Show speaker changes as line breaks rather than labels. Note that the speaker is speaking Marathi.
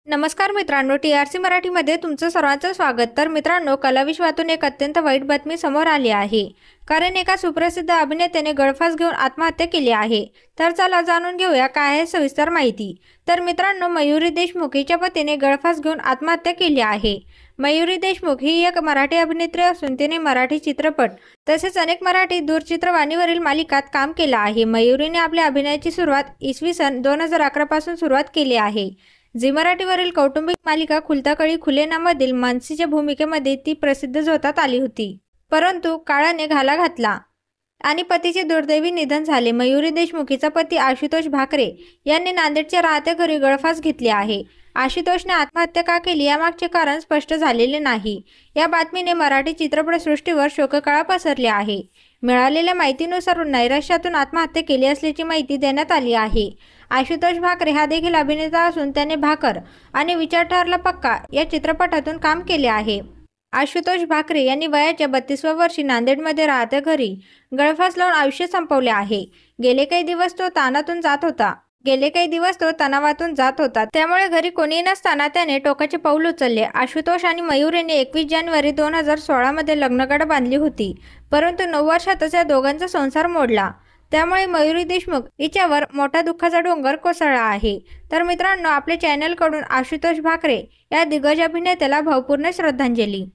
नमस्कार मित्रांनो, TRC मराठीमध्ये तुमचं सर्वांचं स्वागत। तर मित्रांनो, कलाविश्वातून एक अत्यंत वाईट बातमी समोर आली आहे। कारण एका सुप्रसिद्ध अभिनेत्याने गळफास घेऊन आत्महत्या केली आहे। तर चला जाणून घेऊया काय आहे सविस्तर माहिती। तर मित्रांनो, मयुरी देशमुख हिच्या पतीने गळफास घेऊन आत्महत्या केली आहे। मयुरी देशमुख ही एक मराठी अभिनेत्री असून तिने मराठी चित्रपट तसेच अनेक मराठी दूरचित्रवाणीवरील मालिकात काम केलं आहे। मयुरीने आपल्या अभिनयाची सुरुवात इसवी सन 2011 पासून सुरुवात केली आहे। झी मराठीवरील कौटुंबिक मालिका खुलता कळी खुलेनामधील मानसीच्या भूमिकेमध्ये ती प्रसिद्ध झोतात आली होती। परंतु काळाने घाला घातला आणि पतीचे दुर्दैवी निधन झाले। मयुरी देशमुख हिचा पती आशुतोष भाकरे यांनी नांदेडच्या राहत्या घरी गळफास घेतली आहे। आशुतोषने आत्महत्या का केली यामागचे कारण स्पष्ट झालेले नाही। या बातमीने मराठी चित्रपटसृष्टीवर शोककळा पसरली आहे। मिळालेल्या माहितीनुसार नैराश्यातून आत्महत्या केली असल्याची माहिती देण्यात आली आहे। आशुतोष भाकरे हा देखील अभिनेता असून त्याने भाकर आणि विचार ठरला पक्का या चित्रपटातून काम केले आहे। आशुतोष भाकरे यांनी वयाच्या 32व्या वर्षी नांदेडमध्ये राहत्या घरी गळफास लावून आयुष्य संपवले आहे। गेले काही दिवस तो तणावातून जात होता, त्यामुळे घरी कोणी नसताना त्याने टोकाचे पाऊल उचलले। आशुतोष आणि मयुरीने 21 जानेवारी 2016 मध्ये लग्नगाठ बांधली होती, परंतु 9 वर्षातच या दोघांचा संसार मोडला। त्यामुळे मयुरी देशमुख हिच्यावर मोठा दुःखाचा डोंगर कोसळला आहे। तर मित्रांनो, आपल्या चॅनलकडून आशुतोष भाकरे या दिग्गज अभिनेत्याला भावपूर्ण श्रद्धांजली।